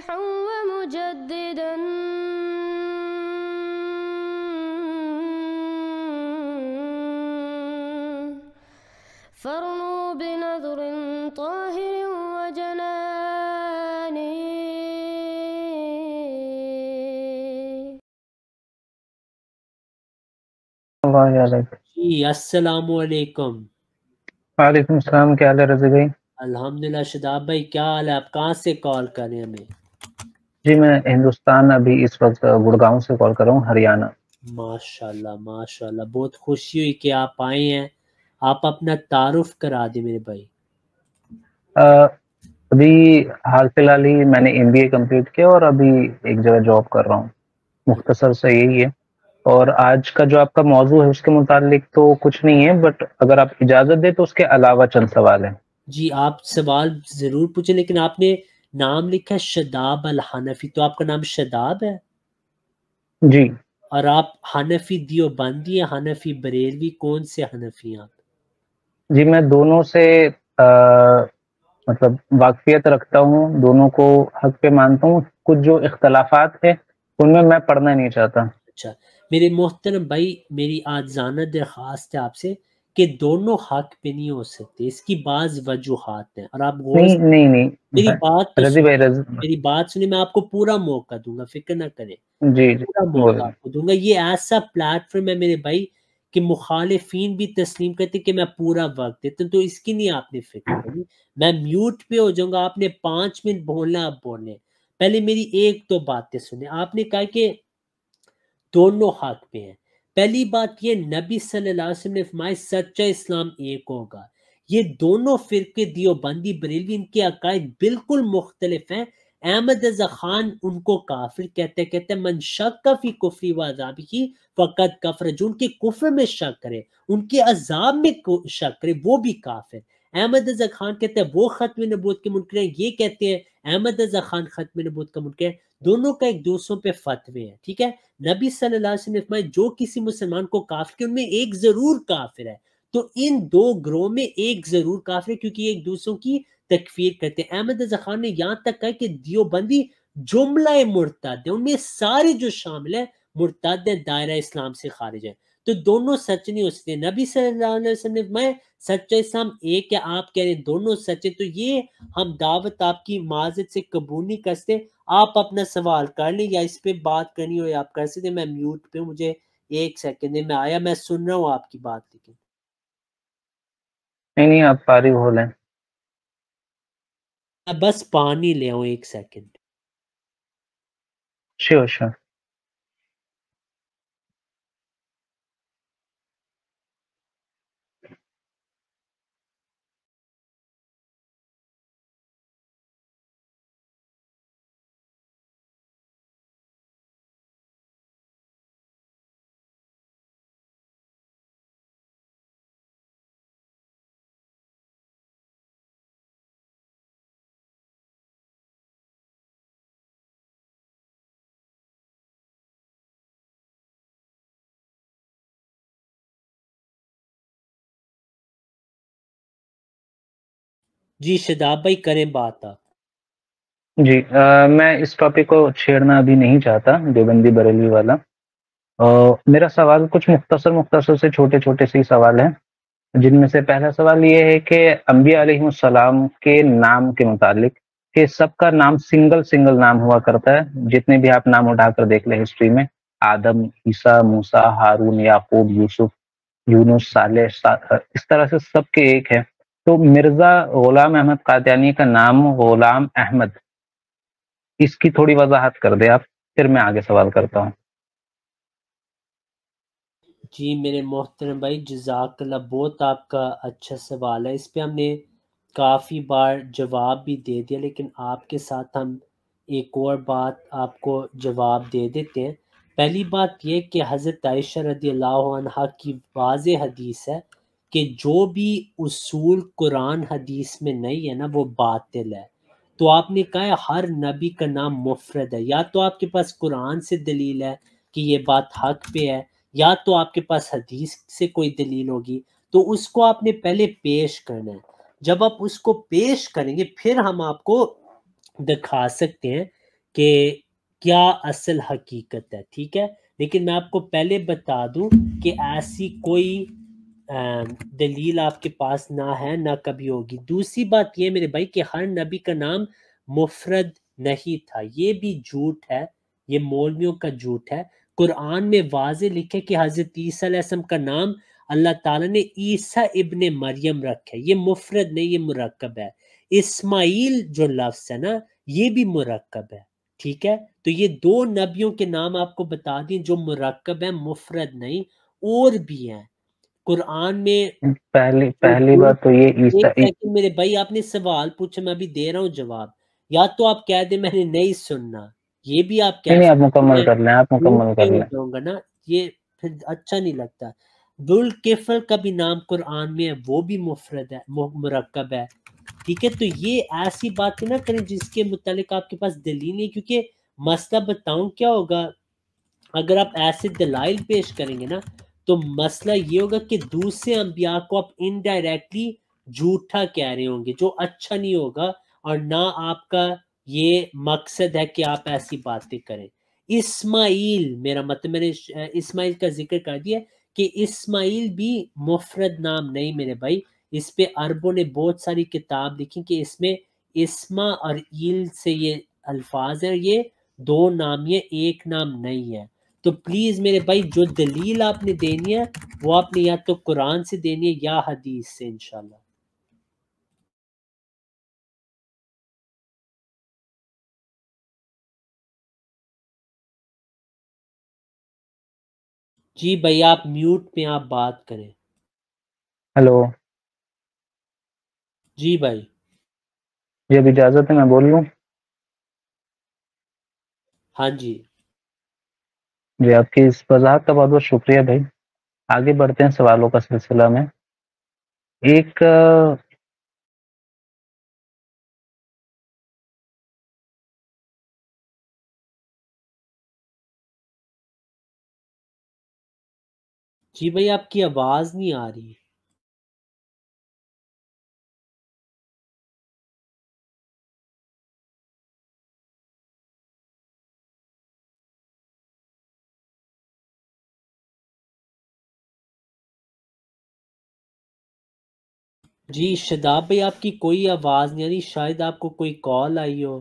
مصلحا ومجددا فارنوا بنظر طاهر وجنان. اللہ علیکم. جی السلام علیکم. وعلیکم السلام. کیا حال ہے رضی بھائی؟ الحمدللہ. شداب بھائی کیا حال ہے؟ آپ کہاں سے کال کر رہے ہیں ہمیں؟ جی میں ہندوستان ابھی اس وقت گڑگاؤں سے کال کر رہا ہوں، ہریانہ. ماشاءاللہ ماشاءاللہ، بہت خوشی ہوئی کہ آپ آئے ہیں. آپ اپنا تعارف کرا دیں میرے بھائی. ابھی حال فی الحال ہی میں نے MBA کمپلیٹ کیا اور ابھی ایک جگہ جاب کر رہا ہوں. مختصر سے یہی ہے. اور آج کا جو آپ کا موضوع ہے اس کے متعلق تو کچھ نہیں ہے، بٹ اگر آپ اجازت دیں تو اس کے علاوہ چند سوال ہیں. جی آپ سوال ضرور پوچھیں، لیکن آپ نے نام لکھا ہے شداب الحنفی، تو آپ کا نام شداب ہے؟ جی اور آپ حنفی دیوبندی یا حنفی بریلوی، کون سے حنفی ہیں آپ؟ جی میں دونوں سے مطلب واقفیت رکھتا ہوں، دونوں کو حق پہ مانتا ہوں. کچھ جو اختلافات ہیں ان میں پڑھنا نہیں چاہتا. اچھا میرے محترم بھائی، میری آجزانہ درخواست ہے آپ سے کہ دونوں حق پہ نہیں ہو سکتے، اس کی بعض وجوہات ہیں، اور آپ غور سے نہیں میری بات تو رضی بھائی میری بات سنیں. میں آپ کو پورا موقع دوں گا، فکر نہ کریں، جی پورا موقع آپ کو دوں گا. یہ ایسا پلیٹ فارم ہے میرے بھائی کہ مخالفین بھی تسلیم کرتے کہ میں پورا وقت دیتا ہوں، تو اس کی نہیں آپ نے فکر کرنی. میں میوٹ پہ ہو جاؤں گا، آپ نے 5 منٹ بولنا، آپ بولنے. پہلے میری ایک تو باتیں سنیں. آپ نے کہا کہ دونوں حق پہ ہیں. پہلی بات یہ، نبی صلی اللہ علیہ وسلم نے فرمایا سچا اسلام ایک ہوگا. یہ دونوں فرقے دیوبندی بریلوی، ان کے عقائد بالکل مختلف ہیں. احمد رضا خان ان کو کافر کہتے من شک فی کفری و عذابہ فقط کفر. جو ان کے کفر میں شک کرے، ان کے عذاب میں شک کرے، وہ بھی کافر. احمد رضا خان کہتے ہیں وہ ختم نبوت کے منکر ہیں، یہ کہتے ہیں احمد رضا خان ختم نبوت کا منکر ہے. دونوں کا ایک دوسروں پہ فتوے ہیں، ٹھیک ہے. نبی صلی اللہ علیہ وسلم نے فرمایا جو کسی مسلمان کو کافر کہ ان میں ایک ضرور کافر ہے. تو ان دو گروہ میں ایک ضرور کافر ہے، کیونکہ ایک دوسروں کی تکفیر کرتے ہیں. احمد رضا خان نے یہاں تک کہا کہ دیوبندی جملہ مرتد ہے، ان میں سارے جو شامل ہیں مرتد ہیں، دائرہ اسلام سے خارج ہیں. تو دونوں سچ نہیں ہو سکتے. نبی صلی اللہ علیہ وسلم نے فرمایا سچا اسلام ایک ہے، آپ کہہ رہے ہیں دونوں سچے. تو یہ ہم دعوت آپ کی معذرت سے قبول نہیں کرتے. آپ اپنا سوال کر لیں، یا اس پہ بات کرنی ہو یا آپ کر سکتے. میں میوٹ پہ ہوں، مجھے 1 سیکنڈ میں آیا، میں سن رہا ہوں آپ کی بات. لیکن نہیں آپ فارغ ہو لیں. میں بس پانی لے آؤں 1 سیکنڈ. شیور. جی شداب بھائی کریں بات آپ. جی میں اس ٹاپک کو چھیڑنا ابھی نہیں چاہتا، دیوبندی بریلوی والا. میرا سوال کچھ مختصر سے چھوٹے چھوٹے سے سوال ہیں، جن میں سے پہلا سوال یہ ہے کہ انبیاء علیہ السلام کے نام کے متعلق، کہ سب کا نام سنگل نام ہوا کرتا ہے. جتنے بھی آپ نام اٹھا کر دیکھ لیں ہسٹری میں، آدم، عیسیٰ، موسیٰ، ہارون، یعقوب، یوسف، یونس، صالح، اس طرح سے سب کے ایک ہے. تو مرزا غلام احمد قادیانی کا نام غلام احمد، اس کی تھوڑی وضاحت کر دیں آپ، پھر میں آگے سوال کرتا ہوں. جی میرے محترم بھائی جزاک اللہ، بہت آپ کا اچھا سوال ہے. اس پہ ہم نے کافی بار جواب بھی دے دیا، لیکن آپ کے ساتھ ہم ایک اور بات آپ کو جواب دے دیتے ہیں. پہلی بات یہ کہ حضرت عائشہ رضی اللہ عنہا کی واضح حدیث ہے کہ جو بھی اصول قرآن حدیث میں نہیں ہے نا وہ باطل ہے. تو آپ نے کہا ہے ہر نبی کا نام مفرد ہے، یا تو آپ کے پاس قرآن سے دلیل ہے کہ یہ بات حق پہ ہے، یا تو آپ کے پاس حدیث سے کوئی دلیل ہوگی. تو اس کو آپ نے پہلے پیش کرنا ہے. جب آپ اس کو پیش کریں گے پھر ہم آپ کو دکھا سکتے ہیں کہ کیا اصل حقیقت ہے، ٹھیک ہے، لیکن میں آپ کو پہلے بتا دوں کہ ایسی کوئی دلیل آپ کے پاس نہ ہے نہ کبھی ہوگی۔ دوسری بات یہ میرے بھائی کہ ہر نبی کا نام مفرد نہیں تھا، یہ بھی جھوٹ ہے، یہ مولویوں کا جھوٹ ہے۔ قرآن میں واضح لکھے کہ حضرت عیسیٰ علیہ السلام کا نام اللہ تعالیٰ نے عیسیٰ ابن مریم رکھا ہے، یہ مفرد نہیں، یہ مرکب ہے۔ اسماعیل جو لفظ ہے نا یہ بھی مرکب ہے، ٹھیک ہے، تو یہ دو نبیوں کے نام آپ کو بتا دیں جو مرکب ہیں، مفرد نہیں، اور بھی ہیں قرآن میں۔ پہلی بات تو یہ ایک عیسیٰ سیکنڈ میرے بھائی، آپ نے سوال پوچھا، میں ابھی دے رہا ہوں جواب، یا تو آپ کہہ دیں میں نے نہیں سننا، یہ بھی آپ کہہ نہیں آپ سکتے مکمل ہیں، کر لیں، آپ میوٹ مکمل پہ کر ہو لیں۔ جاؤں گا نا، یہ پھر اچھا نہیں لگتا۔ ذوالکفل کا بھی نام قرآن میں ہے، وہ بھی مفرد ہے، مرکب ہے، ٹھیک ہے، تو یہ ایسی باتیں نہ کریں جس کے متعلق آپ کے پاس دلیل نہیں، کیونکہ مسئلہ بتاؤں کیا ہوگا، اگر آپ ایسے دلائل پیش کریں گے نا تو مسئلہ یہ ہوگا کہ دوسرے انبیاء کو آپ انڈائریکٹلی جھوٹا کہہ رہے ہوں گے، جو اچھا نہیں ہوگا، اور نہ آپ کا یہ مقصد ہے کہ آپ ایسی باتیں کریں۔ اسماعیل، میرا مطلب میں نے اسماعیل کا ذکر کر دیا کہ اسماعیل بھی مفرد نام نہیں میرے بھائی، اس پہ عربوں نے بہت ساری کتاب لکھی کہ اس میں اسما اور ایل سے یہ الفاظ ہیں، یہ دو نام، یہ ایک نام نہیں ہے۔ تو پلیز میرے بھائی جو دلیل آپ نے دینی ہے وہ آپ نے یا تو قرآن سے دینی ہے یا حدیث سے انشاءاللہ۔ جی بھائی آپ میوٹ میں آپ بات کریں۔ ہلو جی بھائی۔ جی اب اجازت ہے میں بول لوں؟ ہاں جی۔ جی آپ کی اس وضاحت کا بہت بہت شکریہ بھائی۔ آگے بڑھتے ہیں سوالوں کا سلسلہ میں۔ ایک جی بھائی آپ کی آواز نہیں آ رہی۔ جی شاداب بھائی آپ کی کوئی آواز نہیں آ رہی، شاید آپ کو کوئی کال آئی ہو۔